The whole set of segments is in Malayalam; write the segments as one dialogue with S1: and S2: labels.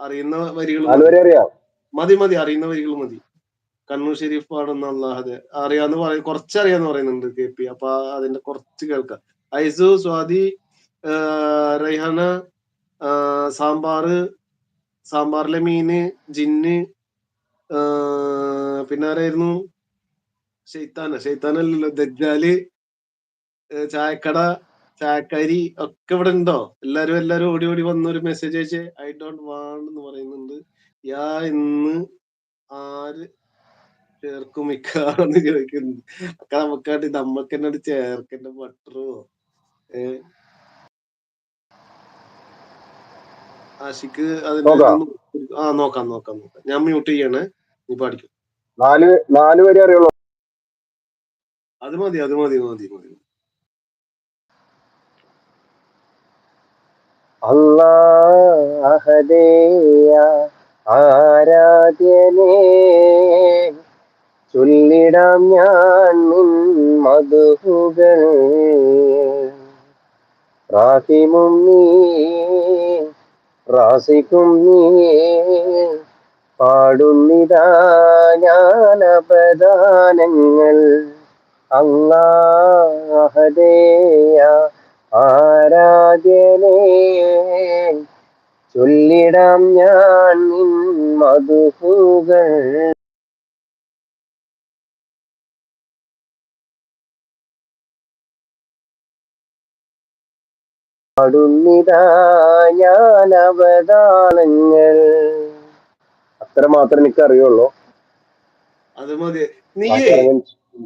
S1: അറിയുന്ന വരികൾ
S2: നാല്
S1: മതി.
S2: വരെ അറിയാം.
S1: മതി അറിയുന്ന വരികൾ മതി. കണ്ണൂർ ഷെരീഫ് പാടുന്ന അല്ലാഹതെ അറിയാന്ന് പറയും, കുറച്ചറിയാന്ന് പറയുന്നുണ്ട് KP. അപ്പൊ അതിന്റെ കുറച്ച് കേൾക്കാം. ഐസു, സ്വാതി, റൈഹാന, സാമ്പാറിലെ മീന്, ജിന്ന്, പിന്നെ ആരായിരുന്നു? ഷെയ്ത്താനല്ലല്ലോ, ദജ്ജാല്, ചായക്കട, ചായക്കാരി ഒക്കെ ഇവിടെ ഉണ്ടോ? എല്ലാരും ഓടി ഓടി വന്നൊരു മെസ്സേജ് അയച്ചേ. ഐ ഡോണ്ട് വാണ്ട് എന്ന് പറയുന്നുണ്ട്. ഇന്ന് ആര് ചേർക്കും മിക്കാന്ന് ചോദിക്കുന്നു. ഒക്കെ നമുക്കാട്ടി നമ്മക്ക് തന്നെ ചേർക്കണ്ട ബട്ടറോ. ആഷിക്ക് അതിന്റെ
S2: നോക്കാം.
S1: നോക്കാം. ഞാൻ മ്യൂട്ട് ചെയ്യണേ, നീ പഠിക്കും.
S2: നാല് വരെ അറിയുള്ളൂ.
S1: അത് മതി.
S2: അല്ലാഹദേയ ആരാധ്യനേ, ചൊല്ലിടാം ഞാൻ നിൻ മധുഹുകൾ. റാഹിമും നീ റാസിക്കും നീ, പാടുന്നിതാ ഞാൻ അപദാനങ്ങൾ. അല്ലാഹദേയ ആരാധ്യനേ, ചൊല്ലിടാം ഞാൻ നിൻ മധുഹുകൾ. പാടുന്നിതാ ഞാൻ അവതാളങ്ങൾ. അത്ര മാത്രമേ എനിക്ക് അറിയുള്ളൂ.
S1: അത് മതി. നീ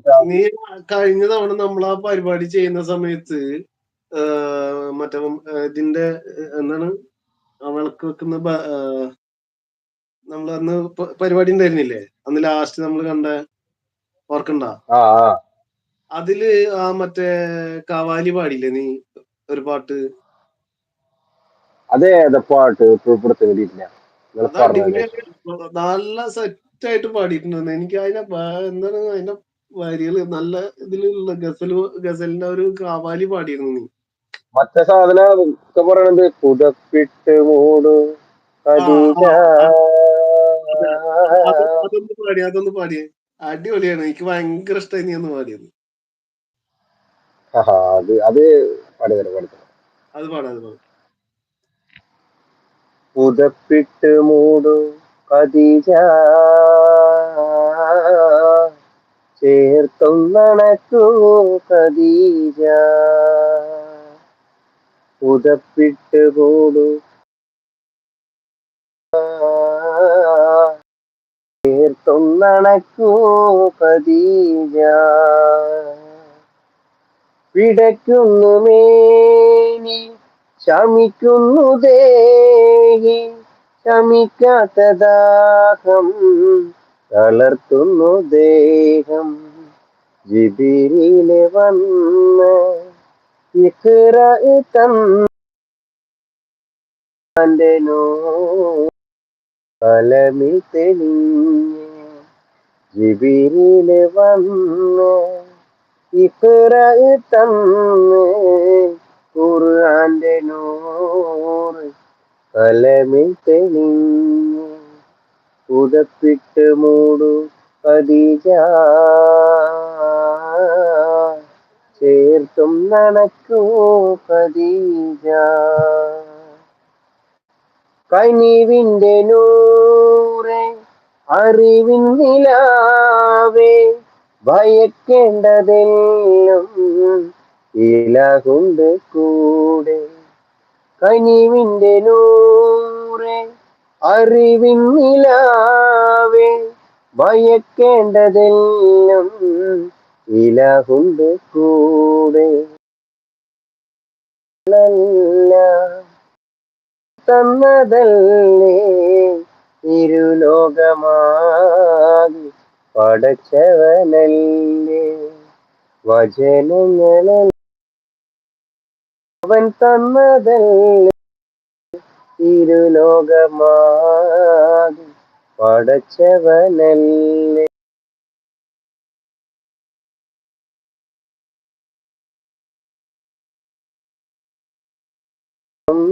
S2: ബാക്കി
S1: കഴിഞ്ഞ തവണ നമ്മൾ ആ പരിപാടി ചെയ്യുന്ന സമയത്ത് മറ്റേ ഇതിന്റെ എന്താണ് ആ വിളക്ക് വെക്കുന്ന നമ്മൾ അന്ന് പരിപാടി ഉണ്ടായിരുന്നില്ലേ? അന്ന് ലാസ്റ്റ് നമ്മൾ കണ്ട, ഓർക്കണ്ട? അതില് ആ മറ്റേ കവാലി പാടില്ലേ നീ ഒരു പാട്ട്?
S2: അതെ, പാട്ട് ഉൾപ്പെടുത്തിയിട്ടില്ല.
S1: അത് അടിപൊളിയായിട്ട് നല്ല സെറ്റായിട്ട് പാടിയിട്ടുണ്ട്. എനിക്ക് എന്താണ് അതിന്റെ വരികള് നല്ല ഇതിലുള്ള ഗസലിന്റെ ഒരു കവാലി പാടിയിരുന്നു നീ.
S2: മറ്റേ സാധനം ഒക്കെ പറയണത് പുതപ്പിട്ട് മൂട് ഖദീജ.
S1: അതൊന്ന് പാടിയേ. അടിപൊളിയാണ്. എനിക്ക് ഭയങ്കര ഇഷ്ടമായി നീ ഒന്ന് പാടിയത്.
S2: അത് പാടിത്തരാം.
S1: അത് പാടാ.
S2: പുതപ്പിട്ട് മൂട് ഖദീജ, ചേർത്തൊന്നണക്കൂ ഖദീജ. പുതപ്പിട്ട് മൂട് ചേർത്തൊന്നണക്കൂ ഖദീജ. പിടയ്ക്കുന്നു മേനി ശമിക്കുന്നു ദേഹി, ശമിക്കാത്ത ദാഹം തളർത്തുന്നു ദേഹം. ജിബിരിയിലെ വന്ന് ഇഖ്റ തന്റെ കലമിൽ തെളിഞ്ഞ്. ജിബിരിയിലെ വന്ന് ഇഖ്റ തന്ന് ഖുർആന്റെ നൂറ് കലമിൽ തെളിഞ്ഞ്. പുതപ്പിട്ട് മൂടു ഖദീജ, ചേർത്തും നനക്കൂ ഖദീജ. കനിവിന്റെ നൂറെ അറിവിൻ നിലാവേ, ഭയക്കേണ്ടതെല്ലാം ഇലാഹുണ്ട് കൂടെ. കനിവിന്റെ നൂറെ അറിവിൻ നിലാവേ, ഭയക്കേണ്ടതെല്ലാം ഇലാഹുണ്ട് കൂടെ. തന്നതല്ലേ ഇരുലോകമാകി പടച്ചവനല്ലേ. വചനങ്ങളെ അവൻ തന്നതല്ലേ ഇരുലോകമാകി പടച്ചവനല്ലേ.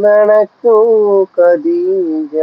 S2: നടക്കൂ ഖദീജ.